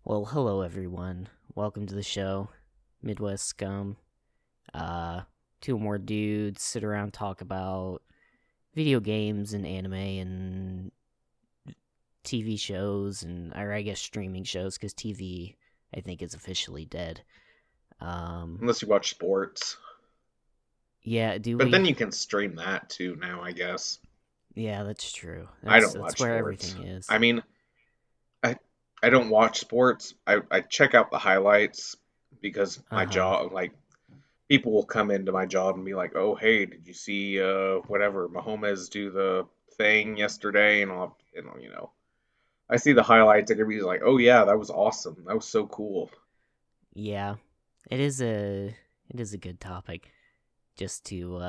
Well, hello everyone. Welcome to the show, Midwest Scum. Uh, Two more dudes sit around talk about video games and anime and TV shows or I guess streaming shows because TV I think is officially dead. Um, Unless you watch sports. yeah, do But we? then you can stream that too now, I guess. Yeah, that's true. I That's don't that's watch where sports. everything is. I mean, I I don't watch sports. I check out the highlights because Uh my huh. job, like, people will come into my job and be like, "Oh, hey, did you see whatever Mahomes do the thing yesterday?" And I see the highlights and everybody's like, "Oh yeah, that was awesome. That was so cool." Yeah, it is a good topic just to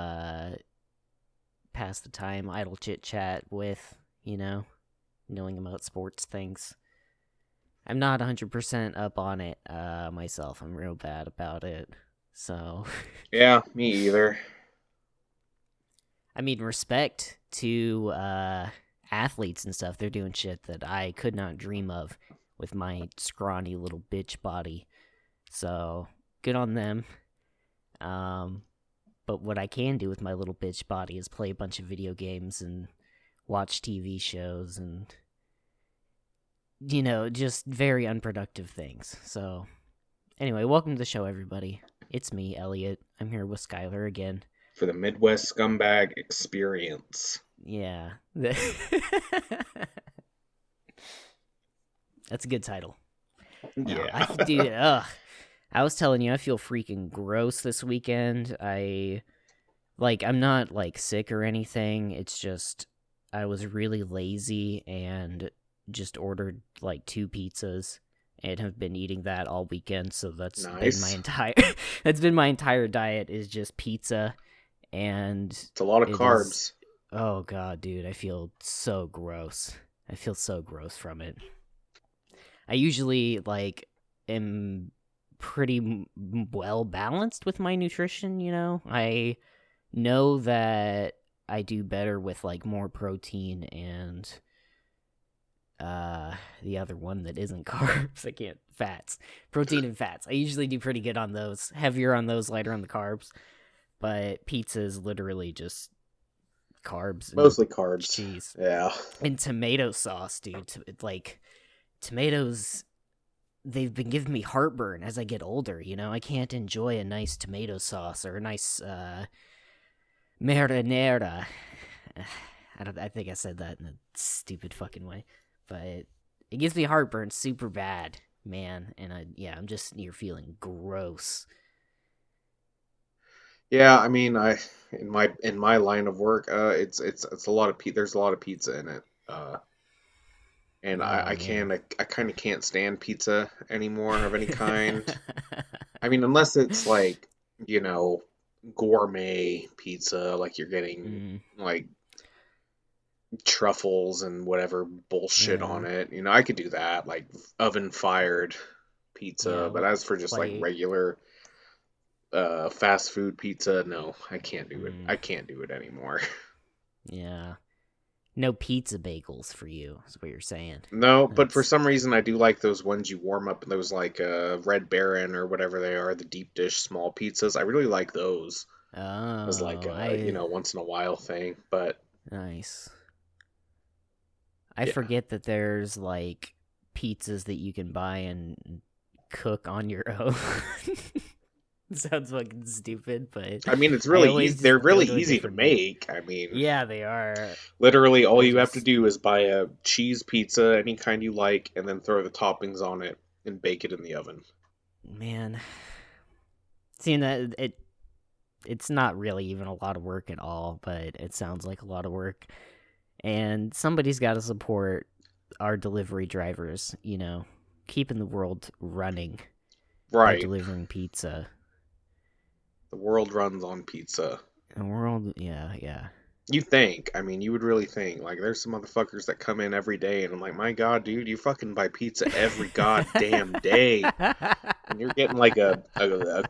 pass the time, idle chit chat with, you know, knowing about sports things. I'm not 100% up on it myself. I'm real bad about it. So, Yeah, me either. I mean, respect to athletes and stuff. They're doing shit that I could not dream of with my scrawny little bitch body. So, good on them. Um, but what I can do with my little bitch body is play a bunch of video games and watch TV shows and just very unproductive things. So, anyway, welcome to the show, everybody. It's me, Elliot. I'm here with Skylar again. For the Midwest Scumbag Experience. Yeah. That's a good title. No, Yeah. dude, ugh. I was telling you, I feel freaking gross this weekend. I'm not, like, sick or anything. It's just, I was really lazy and just ordered, like, two pizzas and have been eating that all weekend. So that's been my Nice. entire, that's been my entire diet is just pizza. And It's a lot of it is, carbs. oh God, dude, I feel so gross. I feel so gross from it. I usually, like, am pretty well balanced with my nutrition. I know that I do better with like more protein and the other one that isn't carbs. I can't fats. Protein and fats. I usually do pretty good on those. Heavier on those, lighter on the carbs. But pizza is literally just carbs and Mostly carbs. cheese. Yeah. And tomato sauce, dude. Like tomatoes, they've been giving me heartburn as I get older. I can't enjoy a nice tomato sauce or a nice marinara. I think I said that in a stupid fucking way, but it gives me heartburn super bad, man. And I'm just near feeling gross. Yeah, I mean, I in my line of work, it's a lot of there's a lot of pizza in it. And Oh I man. can I kind of can't stand pizza anymore of any kind. I mean, unless it's like, you know, gourmet pizza, like you're getting mm, like truffles and whatever bullshit on yeah, it. I could do that, like oven fired pizza, yeah. but as for just like Like, regular fast food pizza, no, I can't do it. mm, I can't do it anymore. yeah. No pizza bagels for you, is what you're saying. No, but for That's some reason I do like those ones you warm up, those like Red Baron or whatever they are, the deep dish small pizzas. I really like those as like oh, a, once in a while thing. But nice. I yeah. forget that there's like pizzas that you can buy and cook on your own. Sounds fucking stupid, but I mean, it's I really easy. always They're just go really to a easy to different one. make. I mean, Yeah, they are. literally all They're you have to just do is buy a cheese pizza, any kind you like, and then throw the toppings on it and bake it in the oven. man. Seeing that it's not really even a lot of work at all, but it sounds like a lot of work. And somebody's got to support our delivery drivers, keeping the world running by Right. delivering pizza. The world runs on pizza. And world, yeah, yeah. You think, I mean, you would really think, like, there's some motherfuckers that come in every day, and I'm like, my God, dude, you fucking buy pizza every goddamn day. And you're getting like a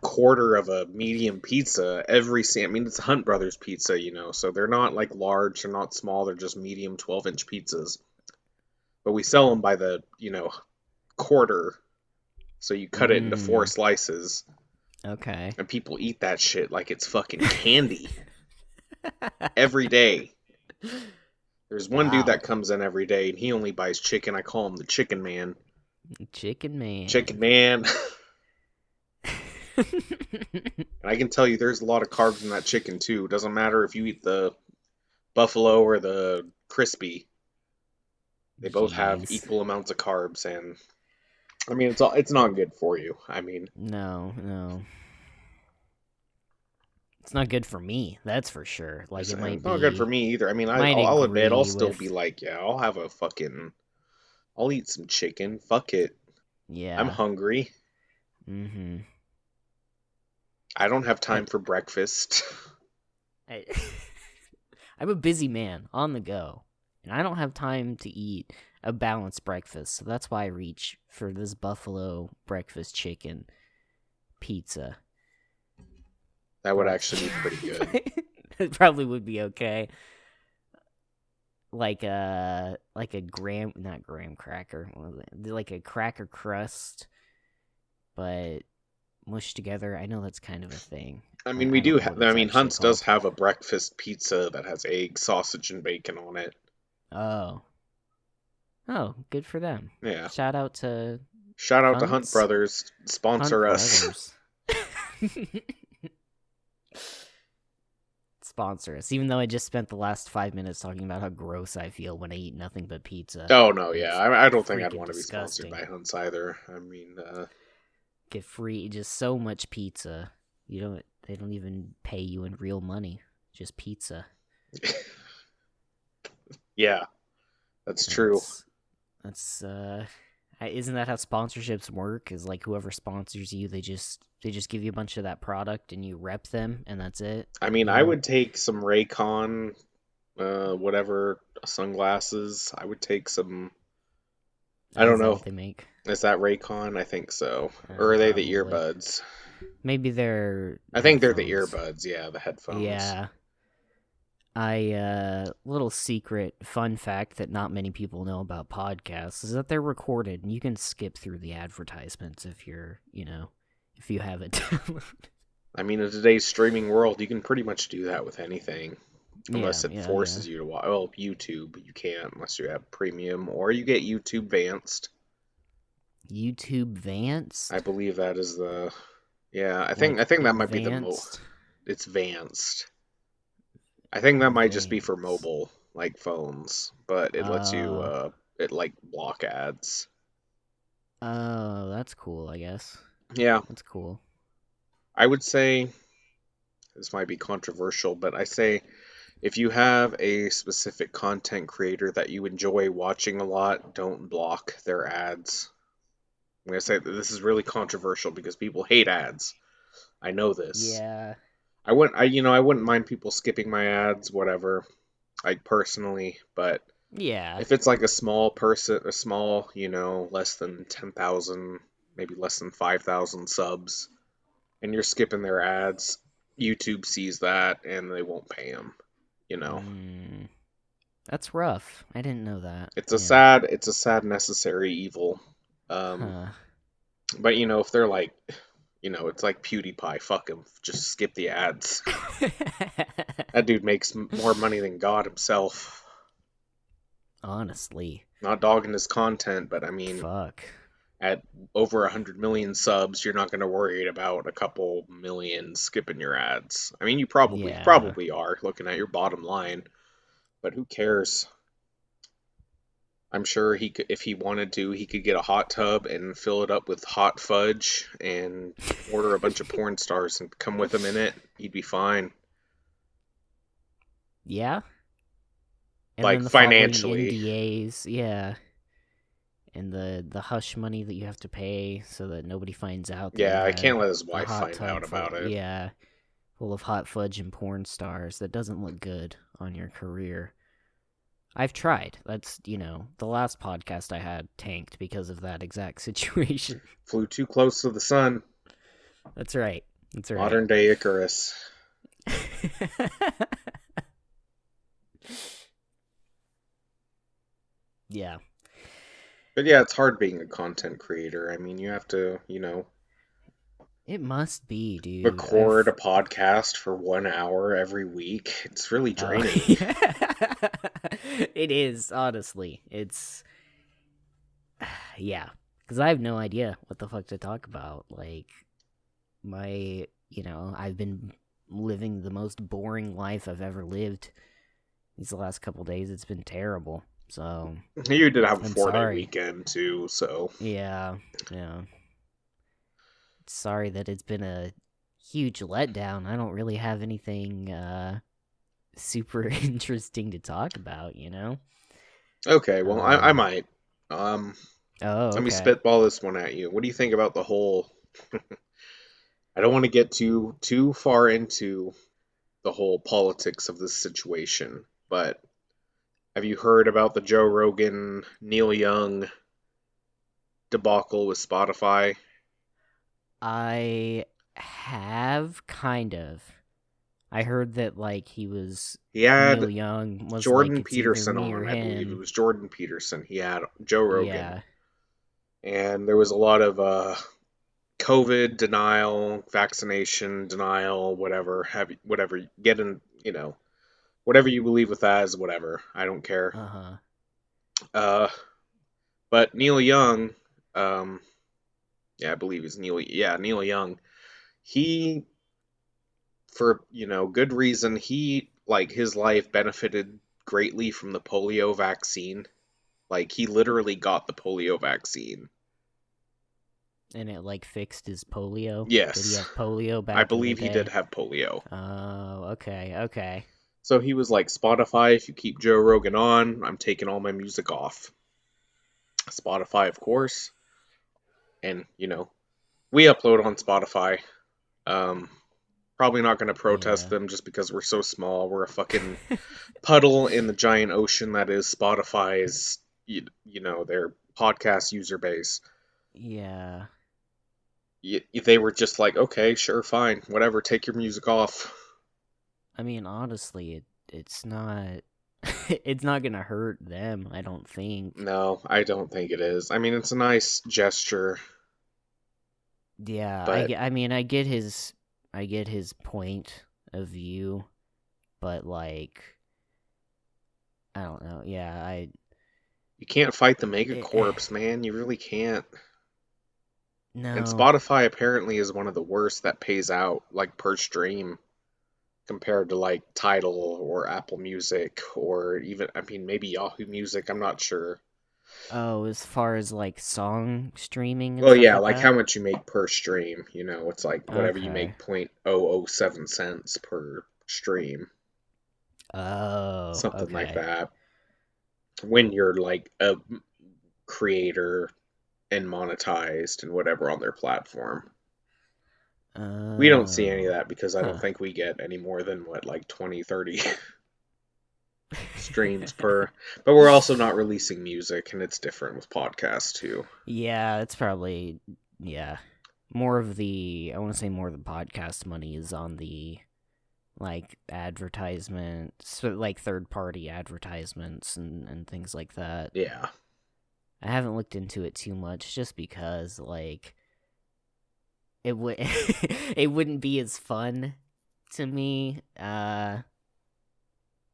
quarter of a medium pizza I mean, it's Hunt Brothers pizza, so they're not like large, they're not small, they're just medium 12-inch pizzas. But we sell them by the, quarter. So you cut it into 4 Mm, slices, okay. and people eat that shit like it's fucking candy every day. There's one dude that Wow. comes in every day, and he only buys chicken. I call him the Chicken Man. Chicken Chicken man. Man. And I can tell you there's a lot of carbs in that chicken too. Doesn't matter if you eat the buffalo or the crispy. They both have Jeez. equal amounts of carbs, and I mean it's not good for you. I mean, No, no. It's not good for me, that's for sure. Like, it it's not good for me either. I mean, might I'll admit I'll agree still be with, like, yeah, I'll have a fucking, I'll eat some chicken. Fuck it. I'm yeah. hungry. Mm-hmm. I don't have I, time for breakfast. I, I'm a busy man on the go, and I don't have time to eat a balanced breakfast, so that's why I reach for this buffalo breakfast chicken pizza. That would Brought actually to be pretty you. good. It probably would be okay. Like a graham, not graham cracker, what was it? Like a cracker crust, but mushed together. I know that's kind of a thing. I mean, we I do. don't know what I it's mean, actually Hunt's does called. have a breakfast pizza that has egg, sausage, and bacon on it. Oh, oh, good for them. Yeah. Shout out to Shout out to Hunt Hunt's Brothers. Hunt Sponsor us. Brothers. Sponsor us. Even though I just spent the last 5 minutes talking about how gross I feel when I eat nothing but pizza. Oh no, yeah. It's I don't think I'd freaking want to be sponsored disgusting. by Hunt's either. I mean, Get free just so much pizza. They don't even pay you in real money. Just pizza. yeah, that's true. That's isn't that how sponsorships work? Is like whoever sponsors you, they just give you a bunch of that product and you rep them and that's it, I mean, you I know? would take some Raycon, whatever sunglasses. I would take some. I Oh, don't is that know. what they make? Is that Raycon? I think so. Or are they the Probably. earbuds? Maybe they're I think they're the headphones. earbuds. Yeah, the headphones. Yeah. Little secret fun fact that not many people know about podcasts is that they're recorded and you can skip through the advertisements if if you have it downloaded. I mean, in today's streaming world, you can pretty much do that with anything, Yeah, unless it yeah, yeah. forces you to watch. Well, YouTube, you can't unless you have premium, or you get YouTube Vanced. YouTube I Vanced? believe that is the. Yeah, Like I think that might be the advanced? It's Vanced. I think that might just be for Vanced. mobile, like phones, but it lets you Oh. it like block ads. Oh, that's cool, I guess. Yeah, That's cool. I would say this might be controversial, but I say if you have a specific content creator that you enjoy watching a lot, don't block their ads. I'm gonna say that this is really controversial because people hate ads. I know this. Yeah. I wouldn't mind people skipping my ads, whatever. I personally, but Yeah. if it's like a small, less than 10,000, maybe less than 5,000 subs, and you're skipping their ads, YouTube sees that and they won't pay them. You know, Mm, that's rough. I didn't know that. it's a Yeah. sad necessary evil. Um, Huh. but if they're like, it's like PewDiePie, fuck him, just skip the ads. That dude makes more money than God himself. Honestly. Not dogging his content, but I mean, Fuck. at over 100 million subs, you're not going to worry about a couple million skipping your ads. I mean, you Yeah. probably are looking at your bottom line, but who cares? I'm sure he could, if he wanted to, he could get a hot tub and fill it up with hot fudge and order a bunch of porn stars and come with him in it. He'd be fine. Yeah. And Like then the following financially. NDAs, yeah, and the hush money that you have to pay so that nobody finds out that you Yeah, I had can't let his a wife hot find out tub full, about it. yeah, full of hot fudge and porn stars. That doesn't look good on your career. I've tried. That's, the last podcast I had tanked because of that exact situation. Flew too close to the sun. That's right. That's right. Modern day Icarus. Yeah. But yeah, it's hard being a content creator. I mean, you have to, It must be, dude. record a podcast for 1 hour every week. It's really Oh, draining. it is, honestly. It's, yeah. Because I have no idea what the fuck to talk about. Like, I've been living the most boring life I've ever lived. These last couple days, it's been terrible. So, You did have a I'm 4 day sorry. weekend too, so Yeah, yeah. Sorry that it's been a huge letdown. I don't really have anything super interesting to talk about, you know? okay. Well, I Um, might. Um, oh, Let me okay. spitball this one at you. What do you think about the whole? I don't want to get too far into the whole politics of this situation, but have you heard about the Joe Rogan, Neil Young debacle with Spotify? I have kind of. I heard that like he was He had Neil Young was like Jordan it's either Peterson me or on, I believe it him. was Jordan Peterson. He had Joe Rogan, Yeah. and there was a lot of COVID denial, vaccination denial, whatever. Whatever, get in, whatever you believe with that is whatever. I don't care. Uh-huh. Uh, but Neil Young, um, yeah, I believe it's Neil. Yeah, Neil Young. He, for good reason, he like his life benefited greatly from the polio vaccine. Like he literally got the polio vaccine. And it like fixed his polio. Did he Yes, have polio I back in the believe he did day? have polio. Oh, okay, okay. So he was like, Spotify, if you keep Joe Rogan on, I'm taking all my music off. Spotify, of course. And, we upload on Spotify. Um, Probably not going to protest Yeah. them just because we're so small. We're a fucking puddle in the giant ocean that is Spotify's, their podcast user base. Yeah. They were just like, okay, sure, fine, whatever, take your music off. I mean, honestly, it's not it's not gonna hurt them, I don't think. No, I don't think it is. I mean, it's a nice gesture, Yeah, but I mean, I get his point of view, but like I don't know. Yeah, you can't fight the it, megacorps, man. You really can't. And no. Spotify apparently is one of the worst that pays out, like per stream, compared to like Tidal or Apple Music or even, I mean, maybe Yahoo Music. I'm not sure. Oh, as far as like song streaming and Well, stuff yeah, like like that? how much you make per stream. It's like whatever you Okay. make 0.007 cents per stream, Oh, something like okay. that. When you're like a creator and monetized and whatever on their platform. We don't see any of Oh. that because I don't Huh. think we get any more than what, like 20, 30 streams per. But we're also not releasing music, and it's different with podcasts too. Yeah, it's probably yeah. More of the I want to say more of the podcast money is on the like advertisement, so like third party advertisements and things like that. Yeah. I haven't looked into it too much just because like it would it wouldn't be as fun to me.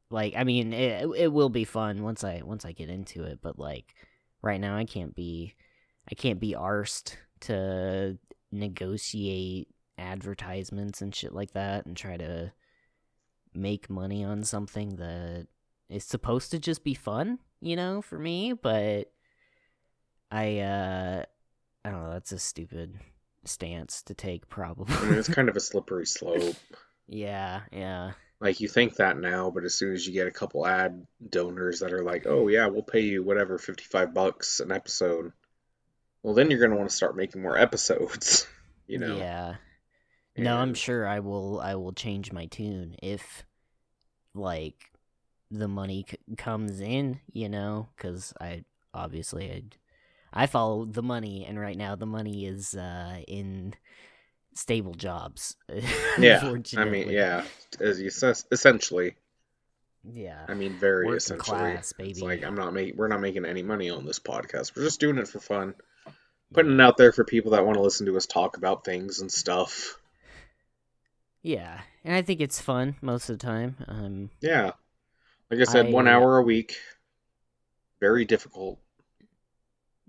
Like I mean it will be fun once I get into it, but like right now I can't be arsed to negotiate advertisements and shit like that and try to make money on something that is supposed to just be fun, you know, for me, but I I don't know, that's a stupid stance to take I mean, probably. it's kind of a slippery slope. Yeah, yeah. Like, you think that now, but as soon as you get a couple ad donors that are like, oh, yeah, we'll pay you whatever, $55 an episode, well, then you're going to want to start making more episodes, you know? Yeah. No, I'm And sure I will change my tune if like the money comes in, you know, cuz I obviously I follow the money and right now the money is in stable jobs yeah, I mean, unfortunately. yeah, as you essentially. Yeah. I mean, very Working essentially. class, It's like baby. we're not making any money on this podcast. We're just doing it for fun, putting it Yeah. out there for people that want to listen to us talk about things and stuff. Yeah. And I think it's fun most of the time. Yeah, like I said, one I hour a week, very difficult.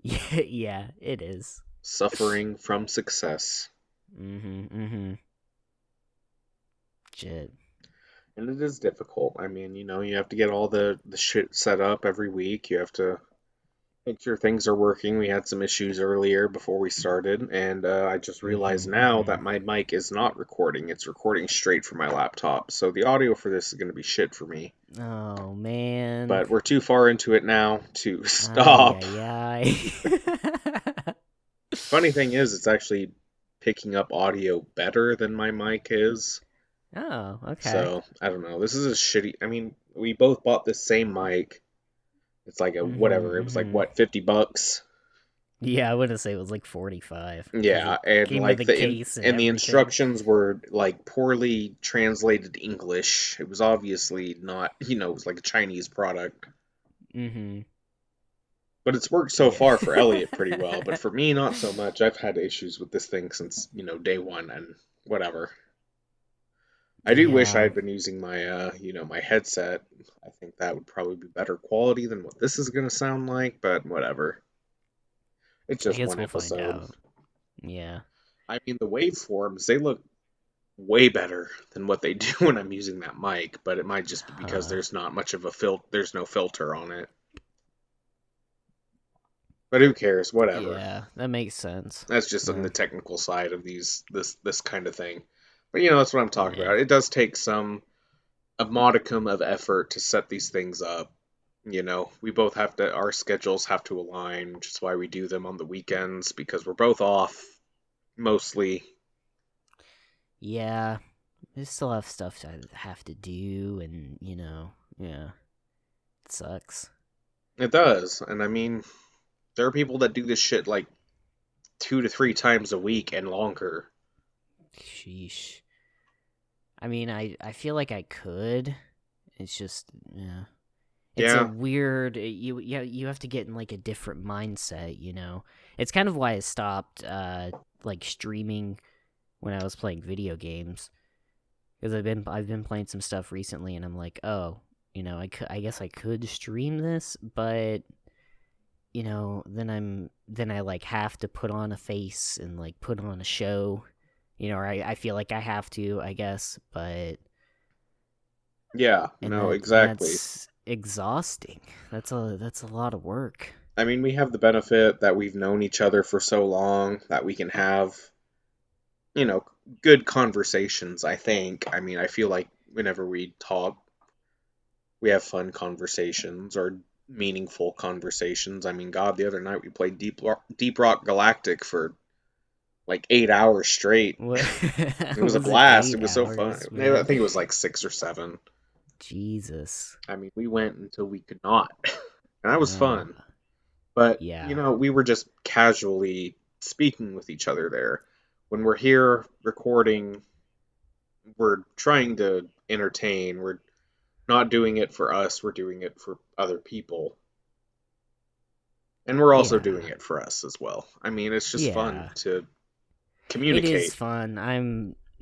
yeah, yeah, it is. Suffering from success. Mm-hmm. Shit. And it is difficult. I mean, you have to get all the shit set up every week. You have to make sure things are working. We had some issues earlier before we started, and I just realized now Mm-hmm. that my mic is not recording. It's recording straight from my laptop. So the audio for this is going to be shit for me. Oh man. But we're too far into it now to Ay stop. ay ay. Funny thing is, it's actually picking up audio better than my mic is. Oh, okay. So, I don't know. This is a shitty. I mean, we both bought this same mic. It's like a whatever. It was like Mm-hmm. what, $50? Yeah, I wouldn't say it was like 45 because Yeah, it and came with like a case and the everything. instructions were like poorly translated English. It was obviously not, it was like a Chinese product. Mm-hmm. But it's worked so Yeah. far for Elliot pretty well, but for me not so much. I've had issues with this thing since, day one and whatever. I do wish I Yeah. had been using my my headset. I think that would probably be better quality than what this is going to sound like, but whatever. It's I just guess one we'll find episode. out. Yeah. I mean, the waveforms, they look way better than what they do when I'm using that mic, but it might just be because Huh. there's not much of a there's no filter on it. But who cares? Whatever. Yeah, that makes sense. That's just on Yeah. the technical side of this kind of thing. But that's what I'm talking Yeah. about. It does take a modicum of effort to set these things up. We both have to our schedules have to align, which is why we do them on the weekends because we're both off mostly. Yeah. I still have stuff to have to do, and yeah, it sucks. It does. And I mean, there are people that do this shit like 2 to 3 times a week and longer. Sheesh. I mean, I feel like I could. It's just yeah. It's a Yeah. weird you have to get in like a different mindset. It's kind of why I stopped like streaming when I was playing video games because I've been playing some stuff recently and I'm like, "Oh, I guess I could stream this, but then I like have to put on a face and like put on a show, or I feel like I have to, I guess, but Yeah, and no, exactly. that's exhausting. That's a lot of work. I mean, we have the benefit that we've known each other for so long that we can have, you know, good conversations, I think. I mean, I feel like whenever we talk, we have fun conversations or meaningful conversations. I mean, God, the other night we played Deep Rock Galactic for like 8 hours straight. What It was a was it? blast. It Eight was so fun. hours, I man. think it was like 6 or 7. Jesus. I mean, we went until we could not, and that was Uh, fun. But, yeah, we were just casually speaking with each other there. When we're here recording, we're trying to entertain. We're not doing it for us, we're doing it for other people. And we're also doing yeah, it for us as well. I mean, it's just fun yeah. to It communicate. is fun.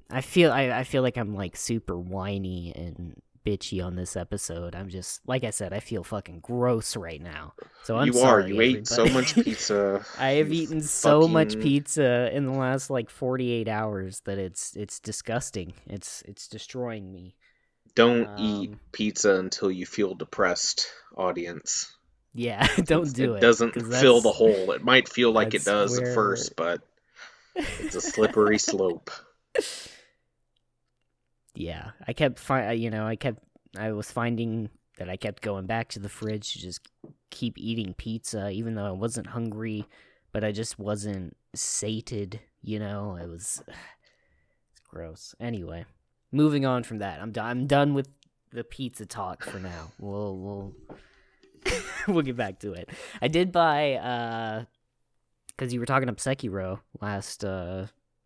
I feel like I'm like super whiny and bitchy on this episode. I'm just like I said, I feel fucking gross right now. So I'm You are. sorry, You ate so everybody. much pizza. I have You eaten so much fucking pizza in the last like 48 hours that it's disgusting. It's destroying me. don't eat Um, pizza until you feel depressed, audience. yeah, don't do It it because doesn't fill the hole. It might feel like it that's does at where. first, but it's a slippery slope. Yeah, I was finding that I kept going back to the fridge to just keep eating pizza, even though I wasn't hungry, but I just wasn't sated. It was it's gross. Anyway, moving on from that, I'm done with the pizza talk for now. We'll we'll get back to it. I did buy because you were talking up Sekiro last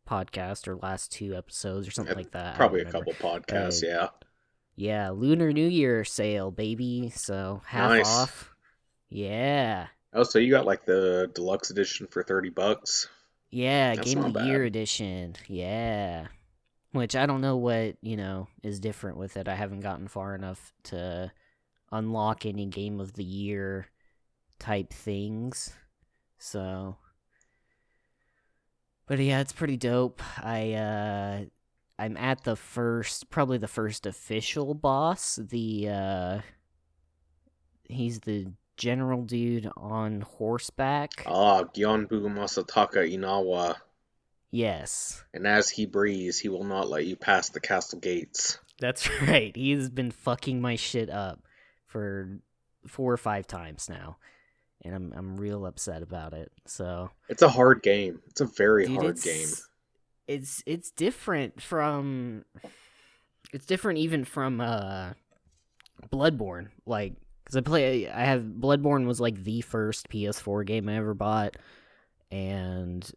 podcast or last two episodes or something And like that. I don't probably a remember. couple podcasts, But yeah. Yeah, Lunar New Year sale, baby. So half Nice. off. Yeah. Oh, so you got like the deluxe edition for $30. Yeah, That's Game of the not Year bad. edition. Yeah. Which I don't know what, is different with it. I haven't gotten far enough to unlock any Game of the Year type things. So, but yeah, it's pretty dope. I'm at the first, probably the first official boss. He's the general dude on horseback. Ah, Gyonbu Masataka Inawa. Yes. And as he breathes, he will not let you pass the castle gates. That's right. He's been fucking my shit up for 4 or 5 times now, and I'm real upset about it. So, It's a hard game. It's a very dude, hard game. it's different from it's different even from Bloodborne. Like, cuz I have Bloodborne was like the first PS4 game I ever bought, and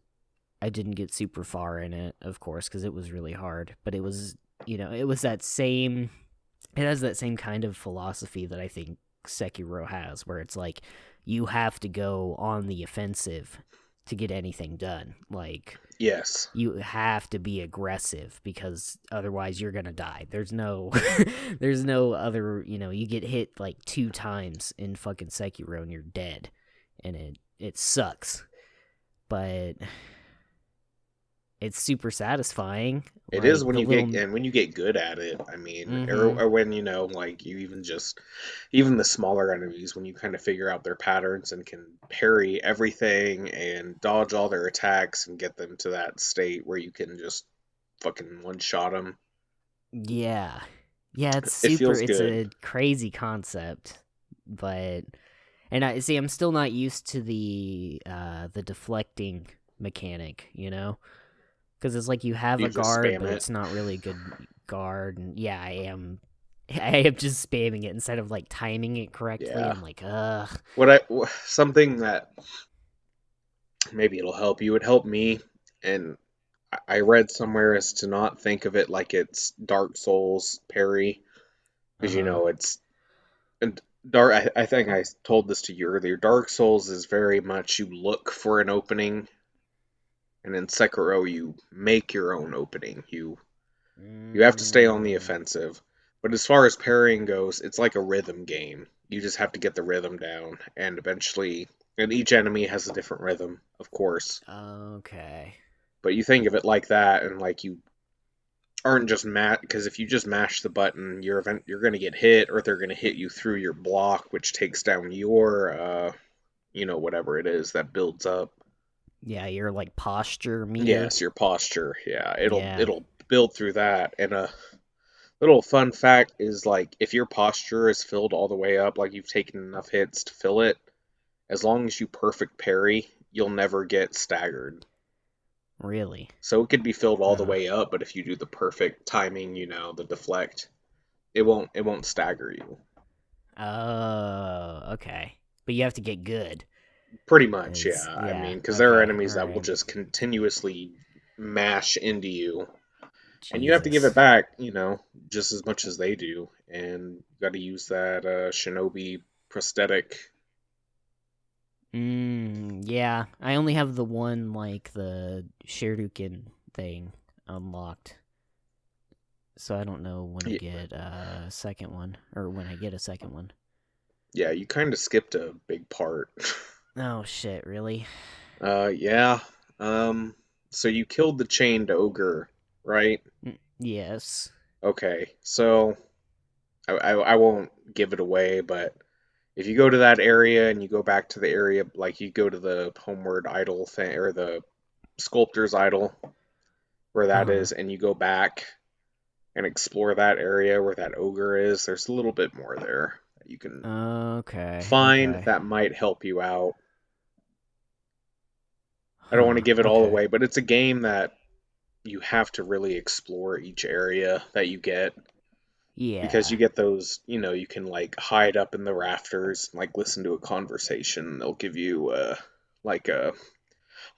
I didn't get super far in it, of course, cuz it was really hard, but it was, it was that same it has that same kind of philosophy that I think Sekiro has, where it's like you have to go on the offensive to get anything done. Like, Yes. you have to be aggressive because otherwise you're gonna die. There's no there's no other, you get hit like 2 times in fucking Sekiro and you're dead. And it sucks. But it's super satisfying. It is Like when the you get little and when you get good at it. I mean, mm-hmm. or when like you even the smaller enemies when you kind of figure out their patterns and can parry everything and dodge all their attacks and get them to that state where you can just fucking one shot them. Yeah. Yeah, It feels it's good. a crazy concept, but and I see I'm still not used to the deflecting mechanic, Cuz it's like you have You a just guard, spam but it. it's not really a good guard, and yeah, I am just spamming it instead of like timing it correctly. Yeah. I'm like, "Ugh." Something that maybe it'll help you. It helped me, and I read somewhere as to not think of it like it's Dark Souls parry because Uh-huh. it's and Dark. I think I told this to you earlier. Dark Souls is very much you look for an opening, and in Sekiro you make your own opening. You have to stay on the Mm. offensive. But as far as parrying goes, it's like a rhythm game. You just have to get the rhythm down, and eventually, and each enemy has a different rhythm, of course. Okay. But you think of it like that, and like you aren't just because if you just mash the button, you're going to get hit, or they're going to hit you through your block, which takes down your whatever it is that builds up. Yeah, your like posture meter. Yes, your posture. Yeah, it'll Yeah. it'll build through that. And a little fun fact is like if your posture is filled all the way up, like you've taken enough hits to fill it, as long as you perfect parry, you'll never get staggered. Really. So it could be filled all the Huh. way up, but if you do the perfect timing, the deflect, it won't stagger you. Oh, okay. But you have to get good. Pretty much, Is yeah. I yeah. mean, because there are Okay. All enemies that will right. just continuously mash into you, and you have to give Jesus. it back, just as much as they do, and you got to use that shinobi prosthetic. Yeah. I only have the one like the Shuriken thing unlocked. So I don't know when to Yeah, get a second one or when I get a second one. yeah, you kind of skipped a big part. Oh shit, really? Yeah. Um, so you killed the chained ogre, right? Yes. Okay, so I won't give it away, but if you go to that area and you go back to the area, like you go to the homeward idol thing or the sculptor's idol where that Uh-huh. is, and you go back and explore that area where that ogre is, there's a little bit more there that you can Okay. find Okay. that might help you out. I don't want to Huh. give it all Okay. away, but it's a game that you have to really explore each area that you get because Yeah. you get those, you can like hide up in the rafters, like listen to a conversation. They'll give you like a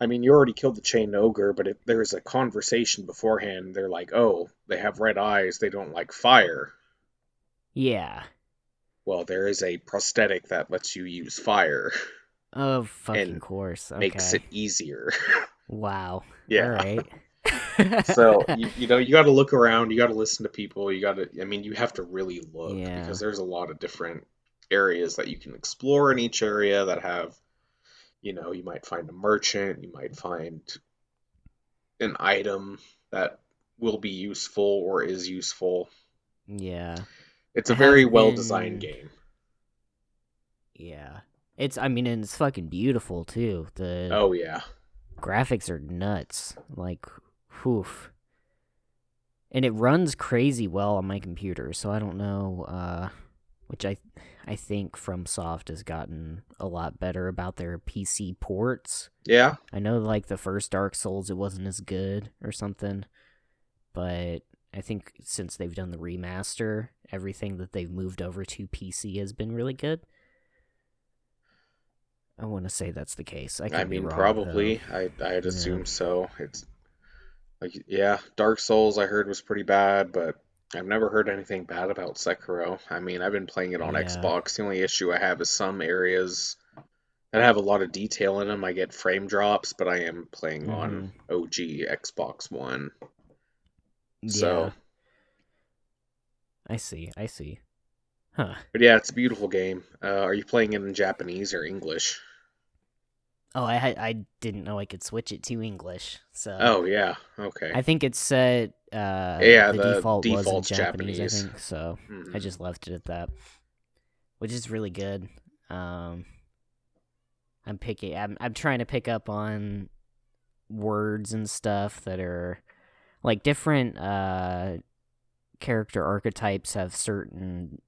I mean, you already killed the chain ogre, but if there's a conversation beforehand, they're like, "Oh, they have red eyes. They don't like fire." Yeah. Well, there is a prosthetic that lets you use fire Of fucking and course. makes it Okay. easier. Wow. All Yeah. right. So you got to look around, you got to listen to people, you got to I mean you have to really look because Yeah. there's a lot of different areas that you can explore in each area that have, you might find a merchant, you might find an item that will be useful or is useful. Yeah. It's I a very have well designed been. game. Yeah. I mean, and it's fucking beautiful too. The Oh yeah. graphics are nuts. Like, whew. And it runs crazy well on my computer, so I don't know, which I think FromSoft has gotten a lot better about their PC ports. Yeah. I know, like, the first Dark Souls, it wasn't as good or something, but I think since they've done the remaster, everything that they've moved over to PC has been really good. I want to say that's the case. I I could be mean wrong, though. probably I'd Yeah. assume so. It's like, yeah, Dark Souls I heard was pretty bad, but I've never heard anything bad about Sekiro. I mean, I've been playing it on Yeah. Xbox. The only issue I have is some areas that have a lot of detail in them. I get frame drops, but I am playing on Mm-hmm. OG Xbox One. So, Yeah. I see. I see. Huh. but yeah, it's a beautiful game. Are you playing it in Japanese or English? Oh, I didn't know I could switch it to English. So Oh yeah, okay. I think it's set. Yeah, The the default was in default's Japanese. I Japanese. think so. I Hmm. just left it at that, which is really good. Um, I'm picky. I'm trying to pick up on words and stuff that are like different. Character archetypes have certain,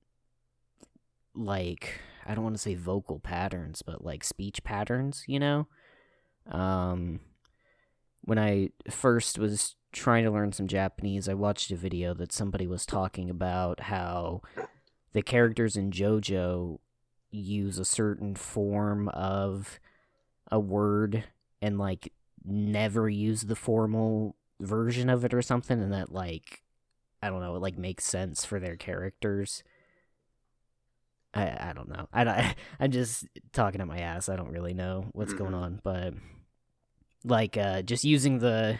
like, I don't want to say vocal patterns, but like speech patterns. Um, when I first was trying to learn some Japanese, I watched a video that somebody was talking about how the characters in JoJo use a certain form of a word and like never use the formal version of it or something, and that, like, I don't know, it like makes sense for their characters. I don't know. I'm just talking at my ass. I don't really know what's going Hmm. on, but like just using the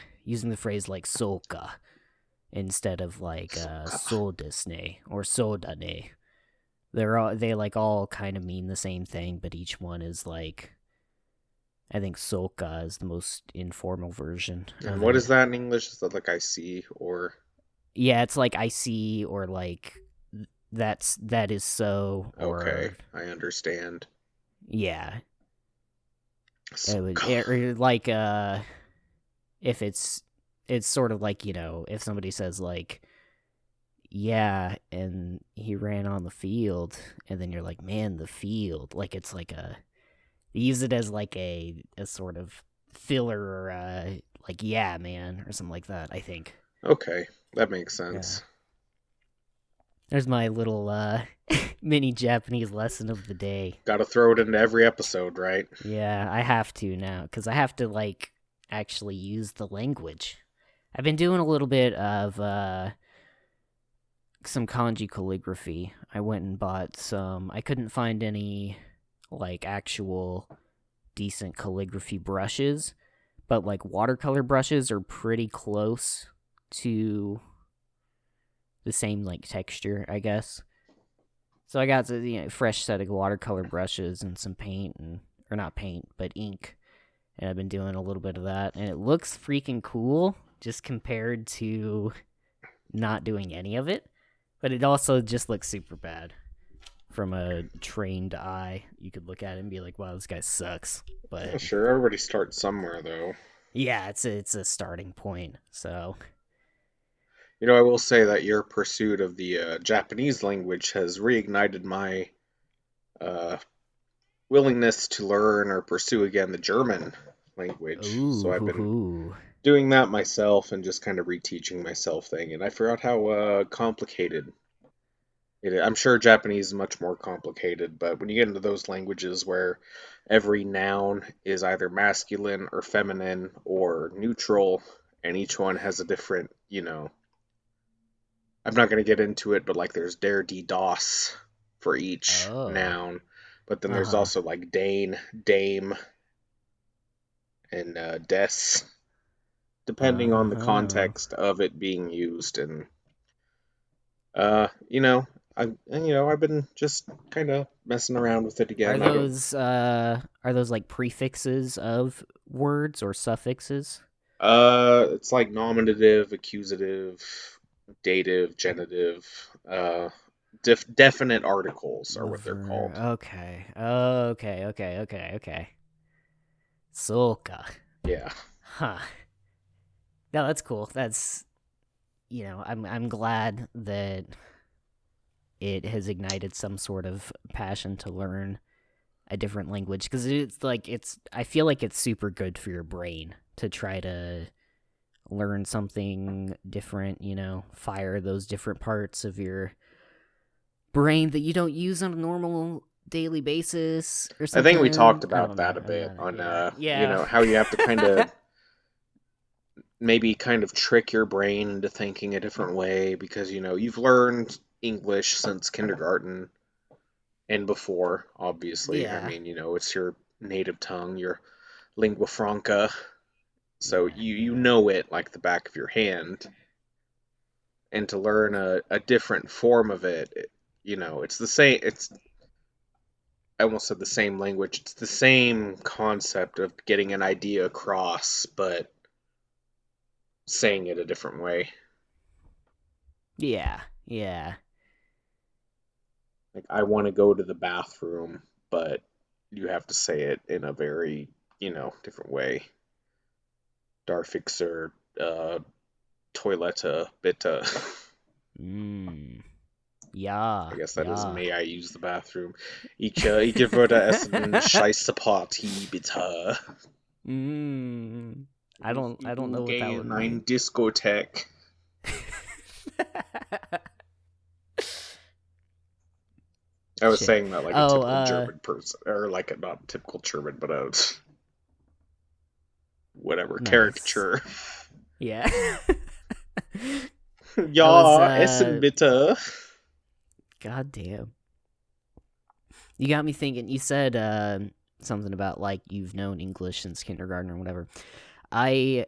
phrase like soka instead of like Soka. so desne or sodane. They like all kind of mean the same thing, but each one is like, I think soka is the most informal version And of what it. is that in English? Is that like I see or Yeah, it's like I see, or like that is so, okay, or I understand. yeah, it would Soka. or like if it's sort of like, if somebody says like, yeah, and he ran on the field, and then you're like, man, the field, like, it's like they use it as like a sort of filler, or like, yeah, man, or something like that, I think. Okay, that makes Yeah. sense. There's my little mini Japanese lesson of the day. Got to throw it into every episode, right? Yeah, I have to now because I have to, like, actually use the language. I've been doing a little bit of some kanji calligraphy. I went and bought some. I couldn't find any like actual decent calligraphy brushes, but like watercolor brushes are pretty close to the same like texture, I guess. So I got the fresh set of watercolor brushes and some paint, and or not paint, but ink, and I've been doing a little bit of that, and it looks freaking cool just compared to not doing any of it, but it also just looks super bad from a trained eye. You could look at it and be like, "Wow, this guy sucks." Yeah, But sure, everybody starts somewhere though. yeah, it's a starting point. So I will say that your pursuit of the Japanese language has reignited my uh, willingness to learn or pursue again the German language. So ooh, I've hoo, been hoo. doing that myself and just kind of reteaching myself thing. And I forgot how complicated it is. I'm sure Japanese is much more complicated, but when you get into those languages where every noun is either masculine or feminine or neutral, and each one has a different, I'm not gonna get into it, but like there's dare d dos for each Oh. noun, but then there's Uh-huh. also like dane, dame, and des, depending on the Uh-huh. context of it being used. And you know, I've been just kind of messing around with it Are again. I don't. those like prefixes of words or suffixes? It's like nominative, accusative, dative, genitive. Definite articles are The what they're ver called. Okay. Okay, okay, okay, okay. Soka. Yeah. Huh. No, that's cool. That's I'm glad that it has ignited some sort of passion to learn a different language because I feel like it's super good for your brain to try to learn something different, fire those different parts of your brain that you don't use on a normal daily basis or I think we talked something. I about don't know. that a I'm bit not. on Yeah. Yeah. how you have to kind of maybe kind of trick your brain into thinking a different way because you've learned English since kindergarten and before, obviously. I Yeah. mean, it's your native tongue, your lingua franca, so Yeah. you Yeah. know it like the back of your hand. And to learn a different form of it's the same. It's I almost said the same language. It's the same concept of getting an idea across, but saying it a different way. Yeah. Yeah. Like, I want to go to the bathroom, but you have to say it in a very, different way. Darfixer, toiletta, bitte. Mm. I Yeah. guess that is Yeah. may I use the bathroom. Ich würde essen Scheiße Party, bitte. Mm. I Ich don't know what gehe that would in ein mean. Diskothek. I was Shit. saying that like a Oh, typical German person, or like a not typical German, but a whatever nice. caricature. Yeah. I was Ja, Essen bitte. god damn. You got me thinking. You said something about like you've known English since kindergarten or whatever. I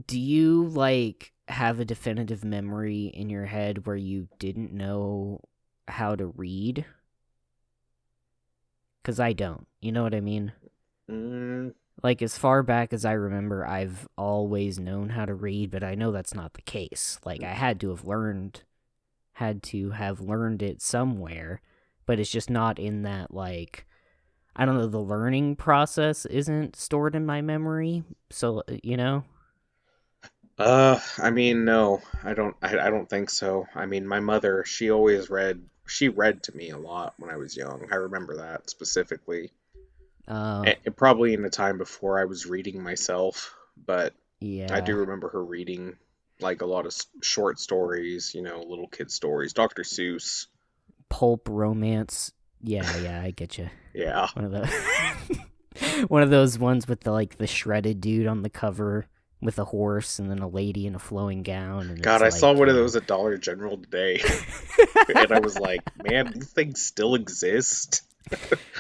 Do you like have a definitive memory in your head where you didn't know how to read? Cuz I don't. You know what I mean? Mm, Like as far back as I remember, I've always known how to read, but I know that's not the case. Like I had to have learned it somewhere, but it's just not in that like I don't know, the learning process isn't stored in my memory. So, I mean, no, I don't. I don't think so. I mean, my mother, she always read. She read to me a lot when I was young. I remember that specifically. uh Probably in the time before I was reading myself, but I do yeah, remember her reading like a lot of short stories, little kid stories. Dr. Seuss. pulp romance. Yeah, yeah, I get you. Yeah. One of the one of those ones with the shredded dude on the cover with a horse and then a lady in a flowing gown and God, it's I saw like, one of those at Dollar General today, and I was like, man, these things still exist.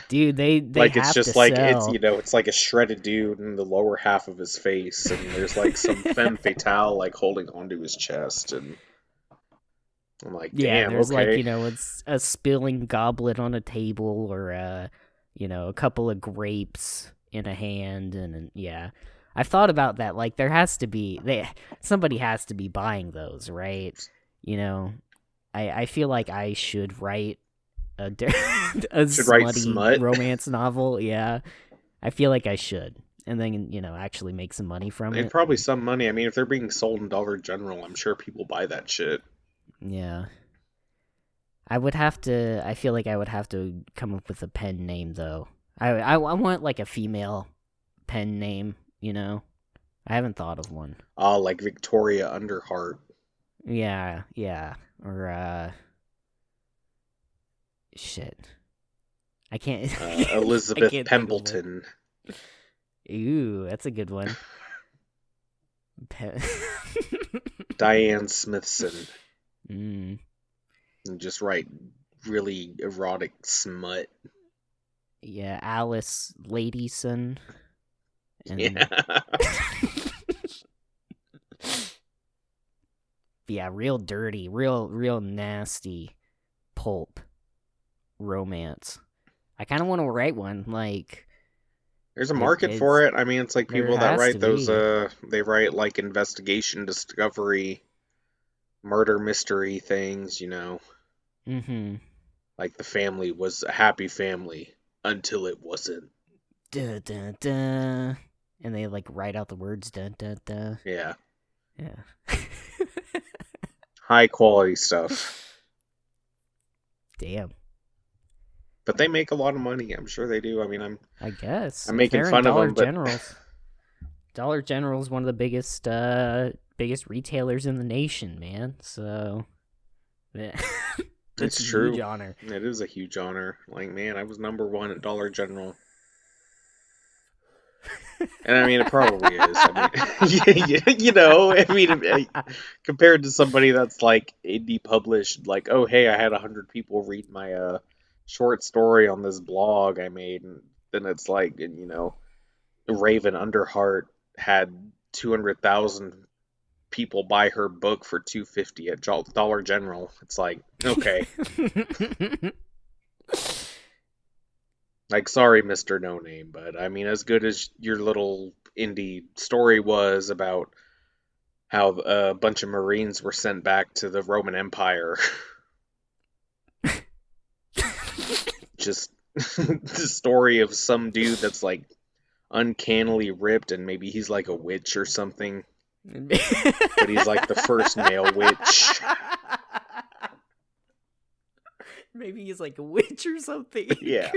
dude, they Like it's have to just like sell. it's like a shredded dude in the lower half of his face, and there's like some femme fatale like holding onto his chest, and I'm like, Yeah, damn, there's like, okay. it's a spilling goblet on a table or a couple of grapes in a hand and yeah. I've thought about that. Like there has to be somebody has to be buying those, right? You know, I feel like I should write a a Should write smutty smut. romance novel. Yeah, I feel like I should, and then actually make some money from And it. probably some money. I mean, if they're being sold in Dollar General, I'm sure people buy that shit. Yeah, I would have to. I feel like I would have to come up with a pen name though. I want like a female pen name. I haven't thought of one. Ah, like Victoria Underheart. Yeah, yeah, or shit. I can't. I Elizabeth can't think of one. Pembleton. Ooh, that's a good one. Pen. Diane Smithson. Mm. and just write really erotic smut. Yeah, Alice Ladyson and Yeah. yeah, real dirty, real nasty pulp romance. I kind of want to write one. Like There's a market for it's it. I mean, it's like there people that has write to those, be. they write like investigation, discovery, murder mystery things, Mm-hmm. like the family was a happy family until it wasn't. Duh, duh, duh. And they like write out the words dun dun dun. Yeah. Yeah. High quality stuff. Damn. But they make a lot of money. I'm sure they do. I mean, I guess I'm if making they're in fun of Dollar them, but Generals, Dollar General is one of the biggest retailers in the nation, man. So yeah. That's it's a huge true. honor. It is a huge honor. Like, man, I was number one at Dollar General. And I mean, it probably is. I mean, I mean, compared to somebody that's like indie published, like, oh, hey, I had 100 people read my short story on this blog I made, and then it's like, and Raven Underheart had 200,000 people buy her book for 250 at Dollar General. It's like, okay, like, sorry, Mister No Name, but I mean, as good as your little indie story was about how a bunch of Marines were sent back to the Roman Empire. Just the story of some dude that's like uncannily ripped and maybe he's like a witch or something, but he's like the first male witch. Maybe he's like a witch or something. Yeah.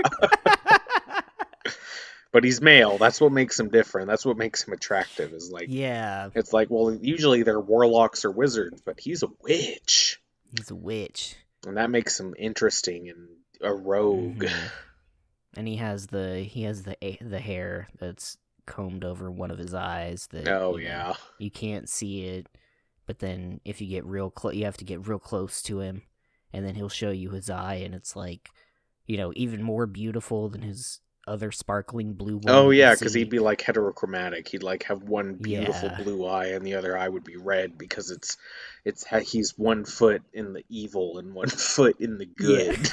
But he's male. That's what makes him different. That's what makes him attractive. Is like, Yeah, it's like, well, usually they're warlocks or wizards, but he's a witch. he's a witch. And that makes him interesting and a rogue. Mm-hmm. And he has the hair that's combed over one of his eyes that Oh yeah. you can't see it, but then if you get real close, you have to get real close to him, and then he'll show you his eye, and it's like even more beautiful than his other sparkling blue one Oh that you yeah, because he'd see. be like heterochromatic. He'd like have one beautiful Yeah, blue eye and the other eye would be red because he's 1 foot in the evil and 1 foot in the yeah, good.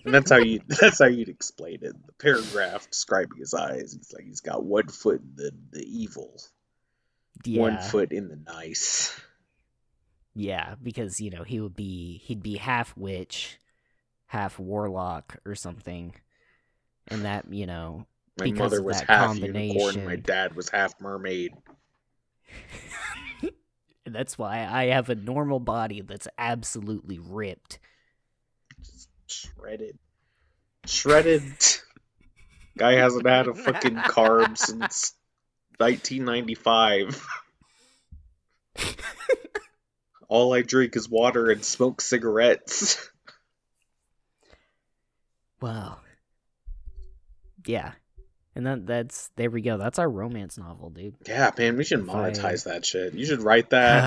And that's how you'd explain it. The paragraph describing his eyes. It's like he's got 1 foot in the evil, one yeah, foot in the nice. yeah. Because he'd be half witch, half warlock or something, and that My because mother of was that half unicorn. My combination. dad was half mermaid. And that's why I have a normal body that's absolutely ripped. Just shredded, shredded. Guy hasn't had a fucking carb since 1995. All I drink is water and smoke cigarettes. Wow. Yeah. And that's there we go. That's our romance novel, dude. Yeah, man, we should If I monetize that shit. You should write that.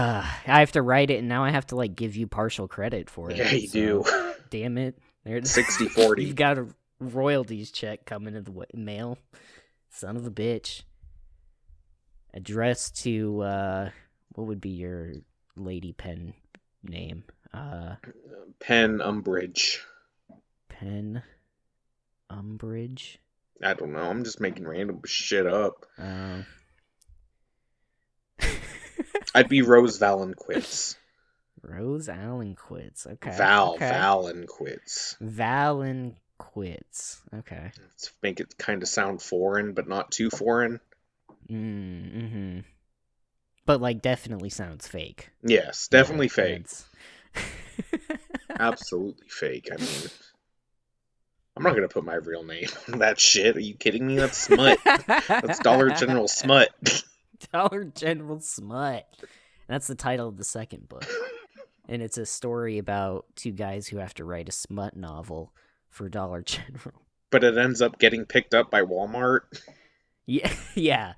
I have to write it and now I have to like give you partial credit for it. Yeah, you do. So, damn it. There's 60/40. you've got a royalties check coming in the mail. Son of a bitch. Addressed to what would be your lady pen name? Pen umbrage. Pen Umbridge. I don't know. I'm just making random shit up. Oh. I'd be Rose Valenquits. Rose Allen quits. Okay. Val Okay. Valenquits. Valen quits. Okay. Let's make it kind of sound foreign, but not too foreign. Mm-hmm. But like, definitely sounds fake. Yes, Yeah. definitely fake. That's... Absolutely fake. I mean, I'm not gonna put my real name on that shit. Are you kidding me? That's smut. That's Dollar General smut. Dollar General Smut. That's the title of the second book. And it's a story about two guys who have to write a smut novel for Dollar General. But it ends up getting picked up by Walmart. Yeah, yeah.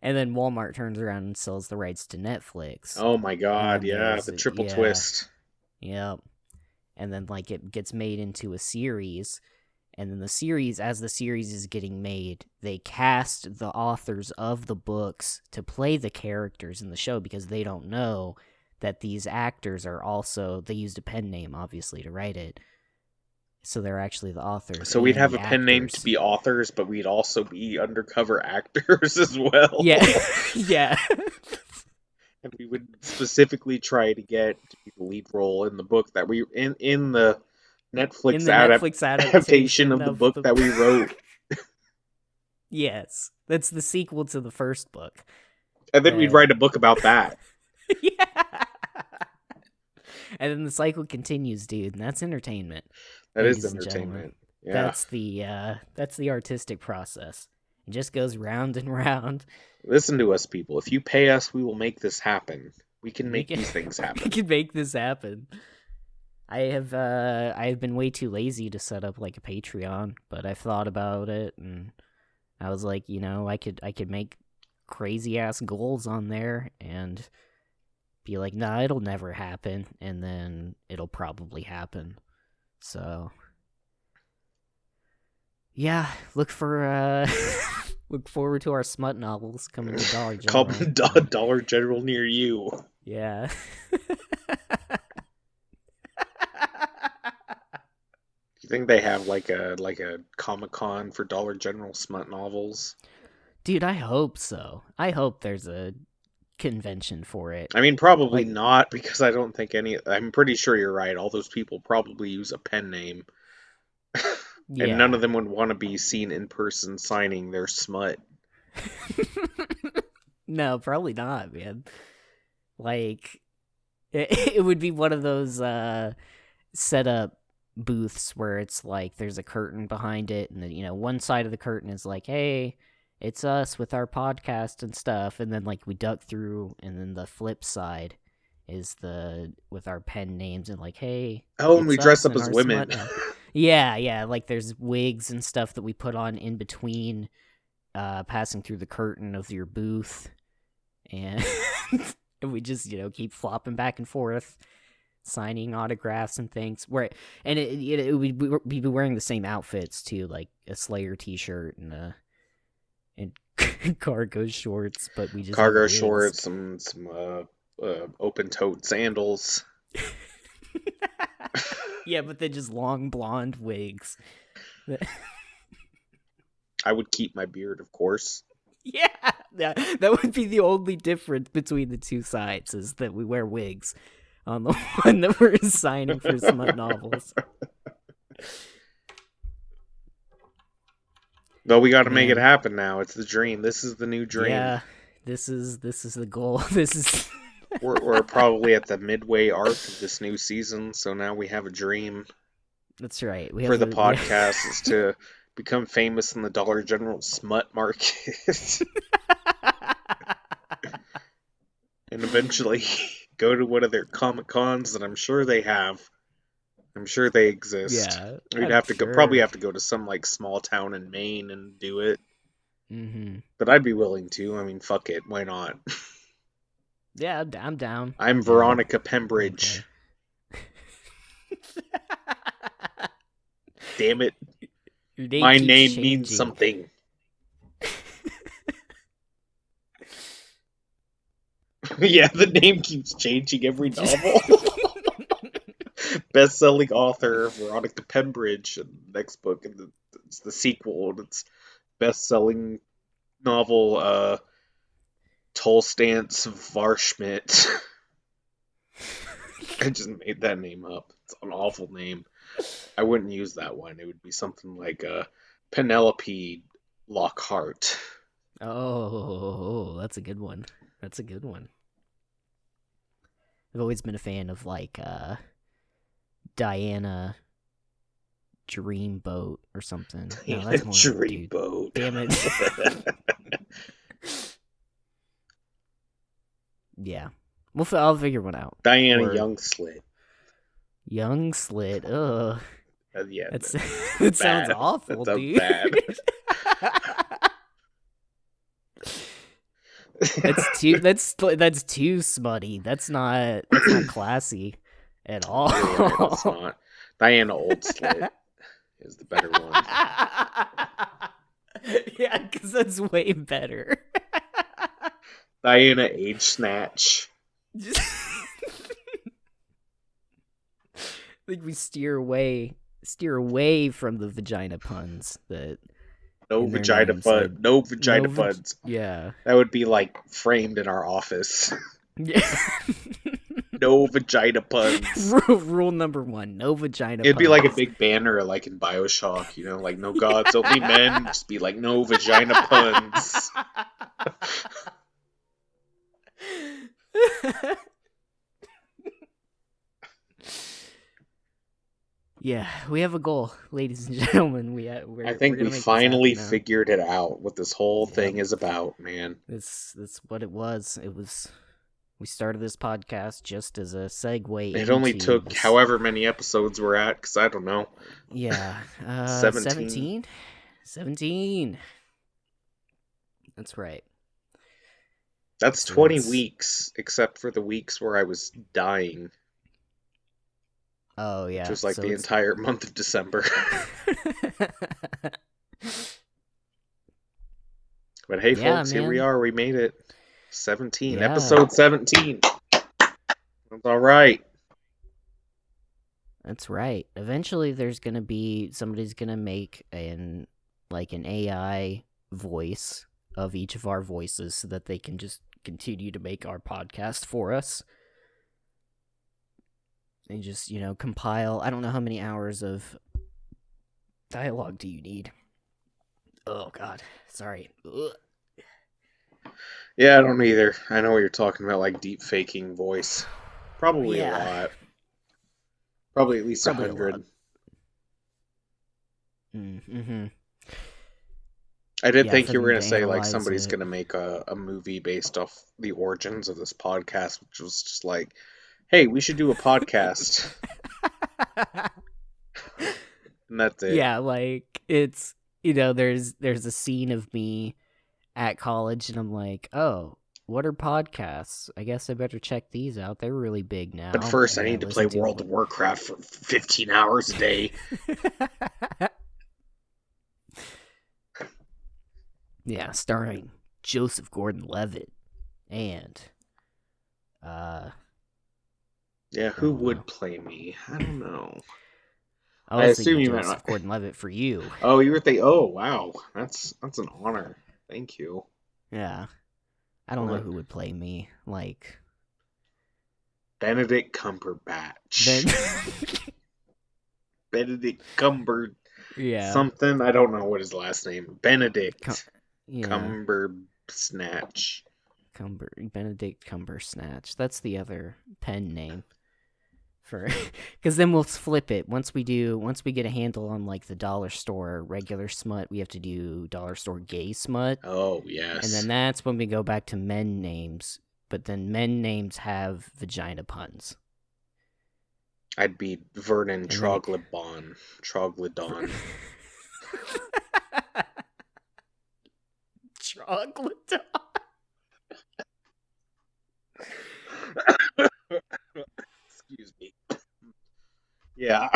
And then Walmart turns around and sells the rights to Netflix. Oh my And god, then yeah, there's the triple yeah, twist. Yep. And then like it gets made into a series, and then the series, as the series is getting made, they cast the authors of the books to play the characters in the show because they don't know that these actors are also, they used a pen name obviously to write it, so they're actually the authors So we'd and have the a pen name to actors. be authors, but we'd also be undercover actors as well. Yeah. Yeah. And we would specifically try to get to be the lead role in the book that we in the In Netflix the Netflix adaptation adaptation of the of book the that we wrote. Yes, that's the sequel to the first book. And then we'd That write a book about that. Yeah. And then the cycle continues, dude, and that's entertainment, That is ladies and gentlemen. entertainment. Yeah. That's the artistic process. It just goes round and round. Listen to us, people. If you pay us, we will make this happen. We can We make can these things we happen. can make this happen. I have been way too lazy to set up like a Patreon, but I've thought about it, and I was like, I could make crazy ass goals on there and be like, nah, it'll never happen, and then it'll probably happen. So yeah, look forward to our smut novels coming to Dollar Call General. Dollar General near you. Yeah. Do you think they have like a Comic-Con for Dollar General smut novels? Dude, I hope so. I hope there's a convention for it. I mean, probably Like, not, because I don't think any. I'm pretty sure you're right. All those people probably use a pen name, and none of yeah. them would want to be seen in person signing their smut. No, probably not, man. Like, it would be one of those setup booths where it's like there's a curtain behind it, and then, one side of the curtain is like, hey, it's us with our podcast and stuff, and then like we duck through, and then the flip side is the with our pen names and like, hey, Oh, and we it's dress us up and as our women. smut now. Yeah, like there's wigs and stuff that we put on in between passing through the curtain of your booth, and and we just keep flopping back and forth, signing autographs and things. And we'd be wearing the same outfits too, like a Slayer T-shirt and cargo shorts, but we just have Cargo wigs. shorts, some open toed sandals. Yeah, but then just long blonde wigs. I would keep my beard, of course. Yeah, that would be the only difference between the two sides, is that we wear wigs on the one that we're signing for smut novels. But we got to make it Man, happen now. It's the dream. This is the new dream. yeah, this is the goal. This is We're probably at the midway arc of this new season, so now we have a dream That's right. for the podcast is to become famous in the Dollar General smut market and eventually go to one of their Comic Cons that I'm sure they have. I'm sure they exist. Yeah, We'd I'm have to go, probably sure. have to go to some like small town in Maine and do it. Mm-hmm. But I'd be willing to. I mean, fuck it, why not? Yeah, I'm down. I'm I'm down. Veronica Okay. Pembridge. Damn it, Your name my keeps name means changing. something. Yeah, the name keeps changing every novel. Best-selling author Veronica Pembridge, and the next book, and it's the sequel, and it's best-selling novel Tolstance Varschmidt. I just made that name up. It's an awful name. I wouldn't use that one. It would be something like Penelope Lockhart. Oh, that's a good one. That's a good one. I've always been a fan of like Diana Dreamboat or something. No, that's more like, dude. Dreamboat. Damn it. Yeah. I'll figure one out. Diana Or Young Slit. Young Slit. Ugh. Yeah, That's that's that sounds bad. awful, That sounds dude. bad. That's too smutty. That's not classy. at all. You're right. It's not. Diana Old Slit is the better one. Yeah, because that's way better. Diana Age Snatch. Just think we steer away from the vagina puns that No in their vagina names. pun. No vagina puns. Yeah. That would be like framed in our office. Yeah. No vagina puns. Rule number 1: no vagina It'd puns. be like a big banner, like in Bioshock, you know, like no gods, only men. Just be like no vagina puns. Yeah, we have a goal, ladies and gentlemen. I think we finally figured it out. What this whole thing is about, man. That's what it was. We started this podcast just as a segue. It only took however many episodes we're at, because I don't know. Yeah, 17. 17. That's right. That's 20 weeks, except for the weeks where I was dying. Oh, yeah. Which was like the entire month of December. But hey, folks, here we are. We made it. 17. Yeah. Episode 17. That's all right. That's right. Eventually, somebody's going to make an AI voice of each of our voices so that they can just continue to make our podcast for us. And just, compile. I don't know how many hours of dialogue do you need. Oh, God. Sorry. Ugh. Yeah, I don't either. I know what you're talking about, like deep faking voice. Probably a lot. Probably at least 100. Mm-hmm. I did think you were going to say, like, somebody's going to make a movie based off the origins of this podcast, which was just like, hey, we should do a podcast. And that's it. Yeah, like, it's, there's a scene of me at college, and I'm like, oh, what are podcasts? I guess I better check these out. They're really big now. But first, I need to play World of Warcraft for 15 hours a day. Yeah, starring Joseph Gordon-Levitt and yeah, who would play me? I don't know. I assume you meant Joseph Gordon-Levitt for you. Oh, you were thinking? Oh, wow, that's an honor. Thank you. Yeah, I don't know who would play me. Like Benedict Cumberbatch. Benedict Cumber. Yeah. Something. I don't know what his last name. Benedict. Cumbersnatch. Benedict Cumbersnatch. That's the other pen name. Because then we'll flip it. Once we get a handle on like the dollar store regular smut, we have to do dollar store gay smut. Oh, yes. And then that's when we go back to men names. But then men names have vagina puns. I'd be Vernon Troglodon. Troglodon. Troglodon. Excuse me. Yeah,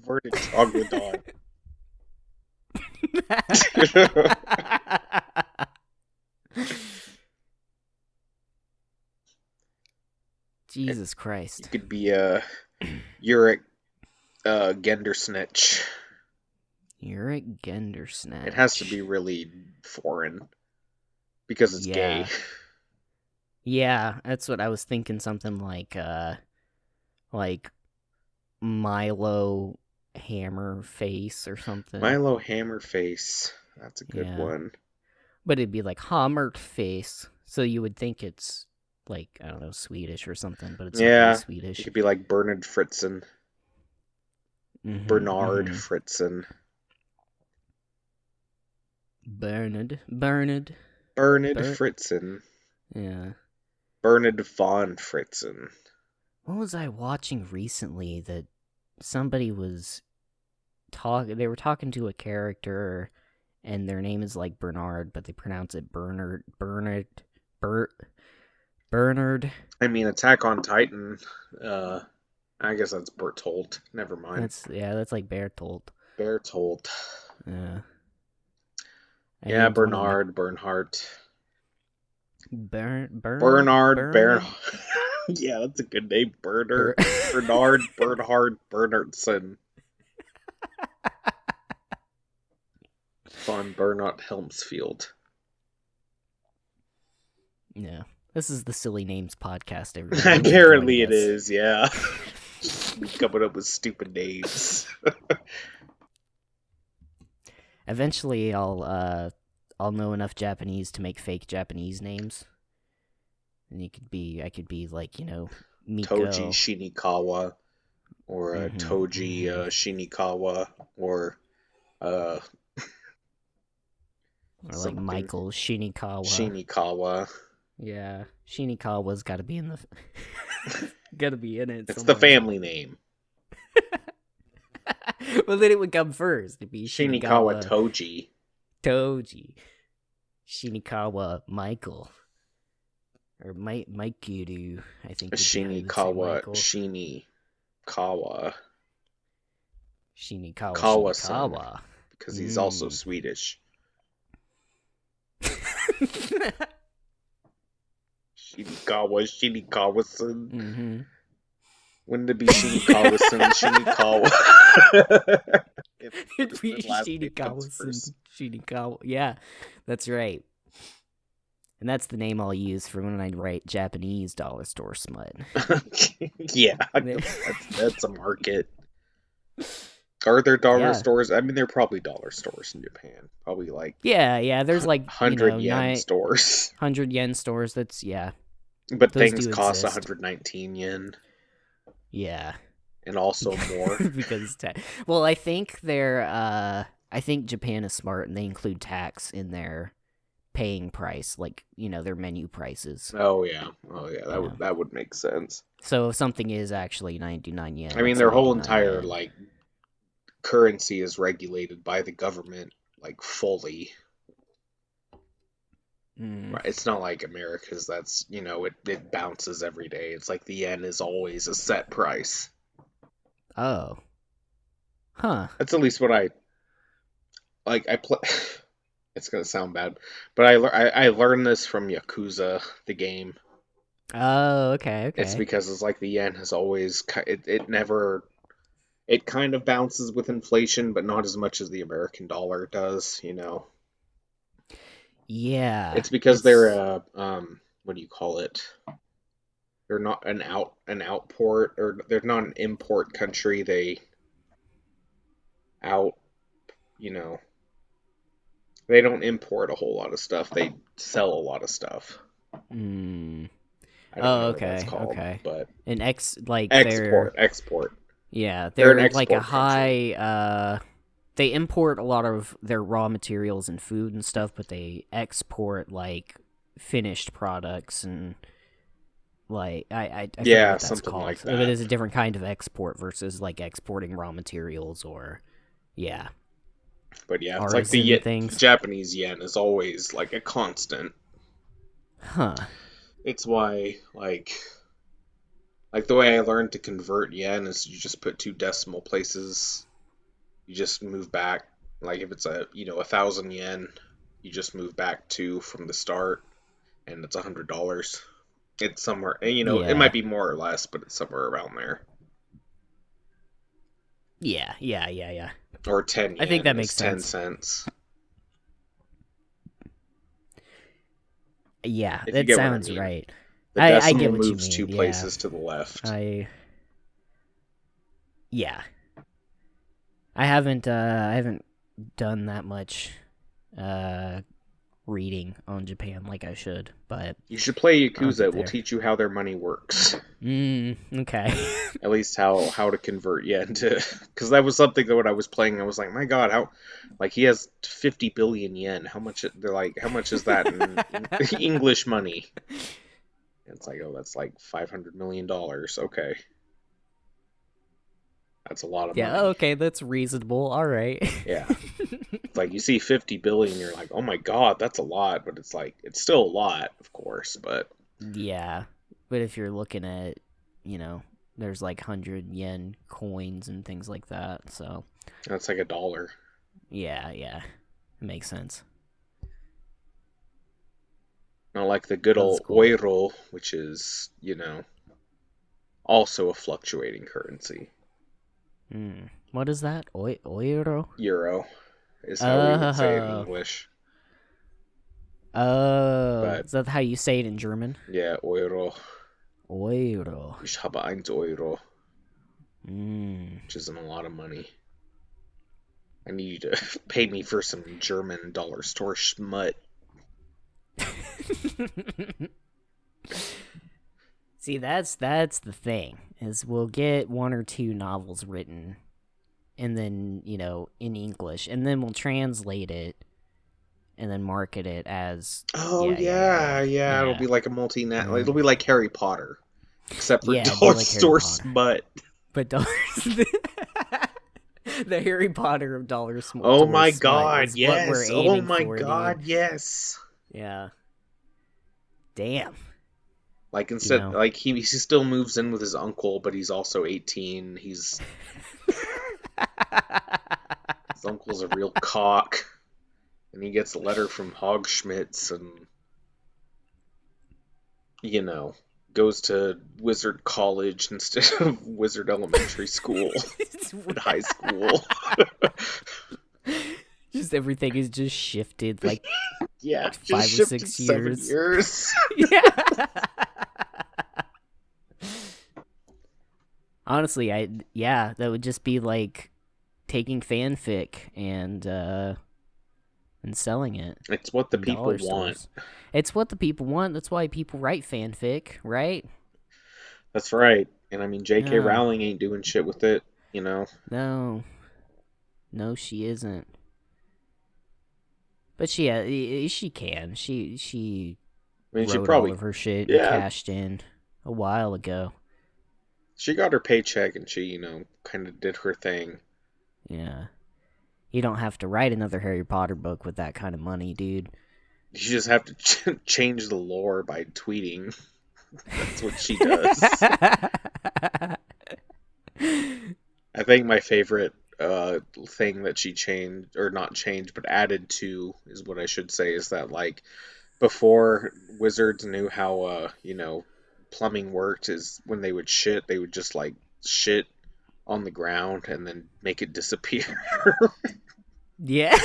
Vernon Troglodon. Jesus Christ. You could be Uric Gendersnitch. Uric Gendersnatch. It has to be really foreign because it's gay. Yeah, that's what I was thinking. Something like Milo Hammerface or something. Milo Hammerface. That's a good one. But it'd be like Hammerface, so you would think it's like, I don't know, Swedish or something, but it's not really Swedish. It could be like Bernard Fritzen. Mm-hmm, Bernard Fritzen. Bernard Fritzen. Yeah. Bernard von Fritzen. What was I watching recently that somebody was they were talking to a character and their name is like Bernard, but they pronounce it Bernard. I mean, Attack on Titan I guess that's Bertolt. Never mind. That's like Bertolt. Bertolt. Yeah. I Yeah, named one of my Bernhardt. Bernard. Bernard, Yeah, that's a good name. Ber- Bernhard Bernhardson von Bernard Helmsfield. Yeah. This is the Silly Names podcast, everyone. Thanks for Apparently joining it us. is, yeah. Coming up with stupid names. Eventually, I'll know enough Japanese to make fake Japanese names, and I could be like, Toji Miko. Shinikawa, or Toji Shinikawa, or uh, Or like something Michael Shinikawa. Shinikawa. Yeah, Shinikawa's got to be in the, got to be in it It's the somewhere. family name. Well, then it would come first. It'd be Shinikawa Shinikawa Toji. Toji, Shinikawa Michael, or Maikiru. I think would be how you would say Shinikawa Michael. Shinikawa Shinikawa Kawa-san, Shinikawa. because he's also Swedish. Shinikawa-san. Mm-hmm. Wouldn't it be Shinikawa-san Shinikawa? It'd be Shinikawa. Yeah, that's right. And that's the name I'll use for when I write Japanese dollar store smut. Yeah, that's a market. Are there dollar stores? I mean, there are probably dollar stores in Japan. Probably like there's like 100 yen stores. 100 yen stores. That's But those things do cost exist. 119 yen. Yeah, and also more because well, I think I think Japan is smart and they include tax in their paying price, like their menu prices. Oh yeah, that would make sense. So if something is actually 99 yen, I mean, their whole entire yen. like currency is regulated by the government, like fully. Right. It's not like America's. That's it bounces every day. It's like the yen is always a set price. Oh, huh. That's at least what I like. I play. It's gonna sound bad, but I learned this from Yakuza, the game. Oh, okay. It's because it's like the yen has always it never. It kind of bounces with inflation, but not as much as the American dollar does, Yeah. It's because they're what do you call it? They're not an outport, or they're not an import country. They out, they don't import a whole lot of stuff. They sell a lot of stuff. I don't know what that's called, okay. but an export. Yeah, they're like a high. They import a lot of their raw materials and food and stuff, but they export like finished products and like I forget what that's called. Like that. It is a different kind of export versus like exporting raw materials or But yeah, it's like the Japanese yen is always like a constant. Huh. It's why like the way I learned to convert yen is you just put 2 decimal places. You just move back. Like if it's 1,000 yen, you just move back 2 from the start, and it's $100. It's somewhere, it might be more or less, but it's somewhere around there. Yeah. Or 10 yen. I think that makes 10 sense. cents. Yeah, that sounds right. The decimal I get what moves you mean. 2 places to the left. I haven't done that much reading on Japan like I should, but you should play Yakuza. It will teach you how their money works. Okay. At least how to convert yen to, because that was something that when I was playing, I was like, my God, how, like he has 50 billion yen. How much? They're like, how much is that in English money? It's like, oh, that's like $500 million. Okay. That's a lot of money. Yeah, okay, that's reasonable. All right. Yeah. It's like you see 50 billion, you're like, oh my God, that's a lot. But it's like, it's still a lot, of course. But yeah. But if you're looking at, there's like 100 yen coins and things like that. So That's like $1. yeah, it makes sense. Not like the good That's old cool. euro, which is, also a fluctuating currency. What is that? Euro? Euro is how we would say it in Oh, English. oh, But is that how you say it in German? yeah, Euro. Euro. Ich habe 1 Euro, Mm. which isn't a lot of money. I need you to pay me for some German dollar store smut. See, that's the thing is we'll get 1 or 2 novels written, and then in English, and then we'll translate it, and then market it as Oh yeah, yeah, it'll be like a it'll be like Harry Potter, except for yeah. It'd be dollar like Harry store Potter, smut. but dollars. The Harry Potter of Oh dollar my smut god, is what we're yes. Oh aiming my for, dude. god, yes. Yeah. Damn. Like You instead, know. like he still moves in with his uncle, but he's also 18. His uncle's a real cock, and he gets a letter from Hogschmidt's, and you know, goes to Wizard College instead of Wizard Elementary School and high school. Just everything is just shifted like Yeah, just 5 or shifted 6 7 years. years. Yeah. Honestly, that would just be like taking fanfic and selling it It's what the in people dollar want. stores. It's what the people want. That's why people write fanfic, right? That's right. And I mean, J.K. Yeah. Rowling ain't doing shit with it, you know. No. No, she isn't. But she can. She I mean, she wrote all probably, of her shit and yeah, cashed in a while ago. she got her paycheck and she, kind of did her thing. Yeah. You don't have to write another Harry Potter book with that kind of money, dude. You just have to change the lore by tweeting. That's what she does. I think my favorite thing that she changed, or not changed, but added to, is what I should say, is that, like, before wizards knew how, plumbing worked, is when they would shit, they would just, like, shit on the ground and then make it disappear. Yeah.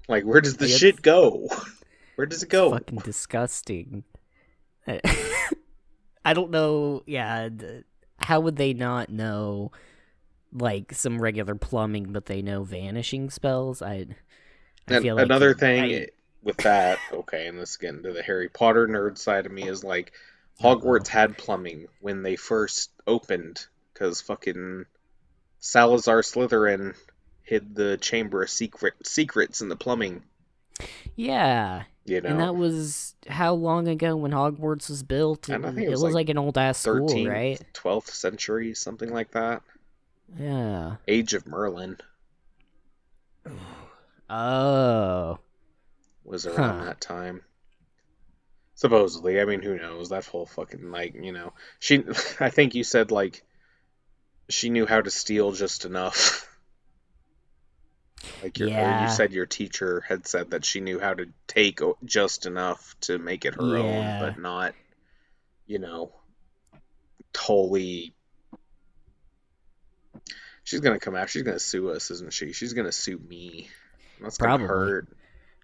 Like, where does the Like, shit go? Where does it it's go? fucking disgusting. I don't know. Yeah, how would they not know like some regular plumbing, but they know vanishing spells? I And feel like another it. thing I with that, okay, and this again to the Harry Potter nerd side of me, is like Uh-oh. Hogwarts had plumbing when they first opened, because fucking Salazar Slytherin hid the Chamber of Secrets in the plumbing. Yeah. You And know, that was how long ago when Hogwarts was built? and I think it It was was like like an old ass school, 13th, right? 12th century, something like that. Yeah. Age of Merlin Oh. was around Huh. that time. Supposedly, I mean, who knows? That whole fucking, like, she, I think you said, like, she knew how to steal just enough. Like or you Yeah. said your teacher had said that she knew how to take just enough to make it her own, Yeah. but not, you know, totally. She's gonna come out. She's gonna sue us, isn't she? She's gonna sue me. That's gonna Probably. hurt.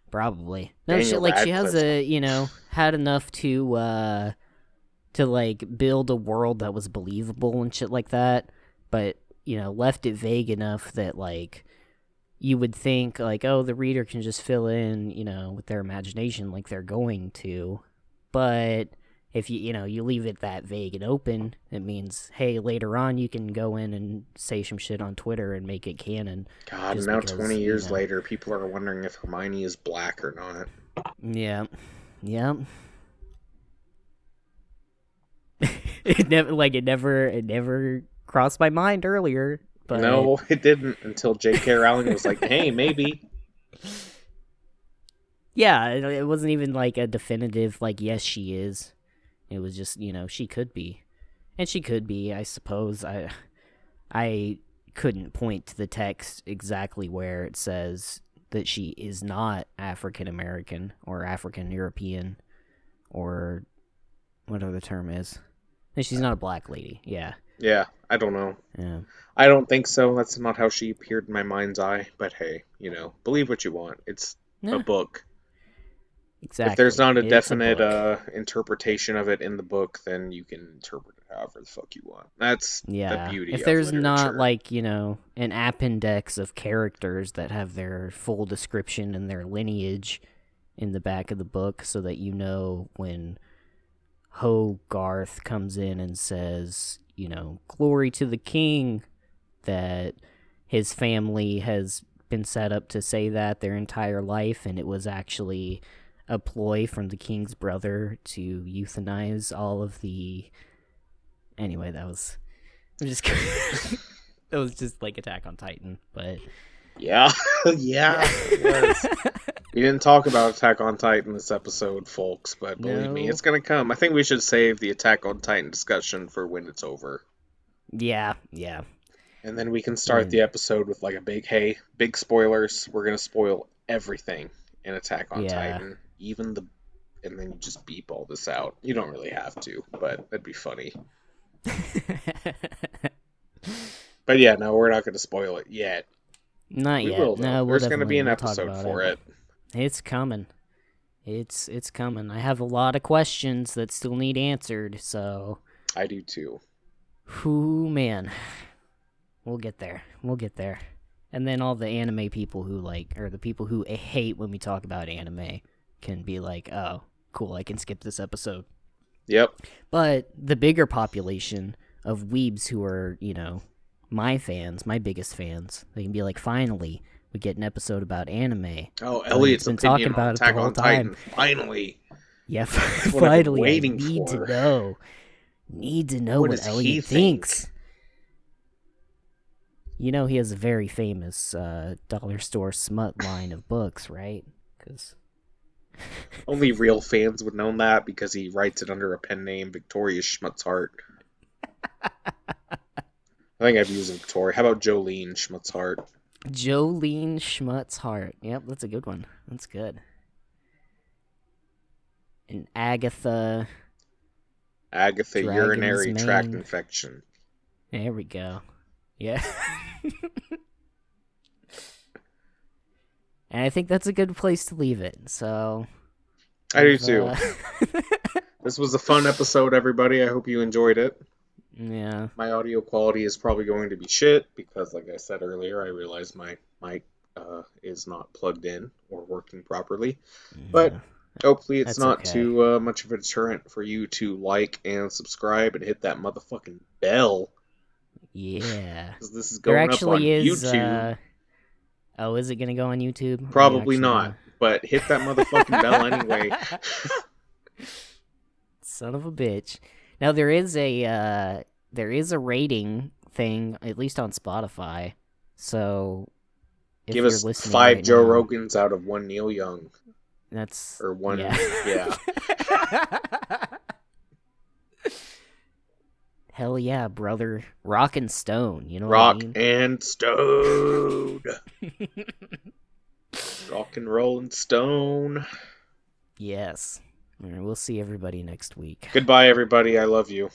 Probably. No Daniel shit, like she has Radcliffe's. had enough to like build a world that was believable and shit like that, but left it vague enough that like you would think like, oh, the reader can just fill in, with their imagination like they're going to. But if you leave it that vague and open, it means, hey, later on you can go in and say some shit on Twitter and make it canon God, just now because, 20 years later, people are wondering if Hermione is black or not. yeah. Yeah. it never crossed my mind earlier, but No, it didn't until J.K. Rowling was like, "Hey, maybe." yeah, it wasn't even like a definitive like yes she is. It was just, she could be. And she could be, I suppose. I couldn't point to the text exactly where it says that she is not African American or African European or whatever the term is. And she's not a black lady. Yeah. Yeah, I don't know. Yeah. I don't think so. That's not how she appeared in my mind's eye. But hey, believe what you want. It's a Yeah. book. Exactly. If there's not a It's a definite book. Interpretation of it in the book, then you can interpret it however the fuck you want. That's the Yeah. beauty If of there's not, literature. like, an appendix of characters that have their full description and their lineage in the back of the book so that when Hogarth comes in and says, glory to the king, that his family has been set up to say that their entire life, and it was actually a ploy from the king's brother to euthanize all of the. Anyway, that was. I'm just. That was just like Attack on Titan, but. Yeah, yeah, it was. We didn't talk about Attack on Titan this episode, folks, but believe me, No. it's gonna come. I think we should save the Attack on Titan discussion for when it's over. Yeah. And then we can start the When. episode with like a big spoilers. We're gonna spoil everything in Attack on Yeah. Titan, and then you just beep all this out. You don't really have to, but that'd be funny. But yeah, no, we're not gonna spoil it yet. Not We yet. will though. No, There's gonna be an we'll talk episode about it. for it. It's coming. It's coming. I have a lot of questions that still need answered, so I do too. whoo man. We'll get there. And then all the anime people or the people who hate when we talk about anime can be like, "Oh, cool, I can skip this episode." Yep. But the bigger population of weebs who are, my fans, my biggest fans, they can be like, "Finally, we get an episode about anime." Oh, But it's Elliot's been talking opinion on about it the Attack whole on time. Titan. Finally. Yeah, That's what I've been finally, I waiting need to for. know. Need to know What what does he Elliot think? thinks. He has a very famous dollar store smut line of books, right? Because Only real fans would know that because he writes it under a pen name, Victoria Schmutzhart. I think I've used Victoria. How about Jolene Schmutzhart? Jolene Schmutz Hart. Yep, that's a good one. That's good. And Agatha Dragon's Urinary tract Mane. infection. There we go. Yeah. And I think that's a good place to leave it. So I do too. This was a fun episode, everybody. I hope you enjoyed it. Yeah. My audio quality is probably going to be shit because, like I said earlier, I realize my mic is not plugged in or working properly. But Yeah. hopefully it's That's not okay. too much of a deterrent for you to like and subscribe and hit that motherfucking bell. Yeah. Because this is There going up on actually is YouTube. Oh, is it gonna go on YouTube? Are you Probably actually not. gonna But hit that motherfucking bell anyway. Son of a bitch. Now there is a rating thing, at least on Spotify. So if Give you're us listening 5 right Joe now, Rogans out of 1 Neil Young. that's Or 1, yeah. Hell yeah, brother. Rock and Stone, you know what I Rock mean? and Stone. Rock and roll and stone. Yes. All right, we'll see everybody next week. Goodbye, everybody. I love you.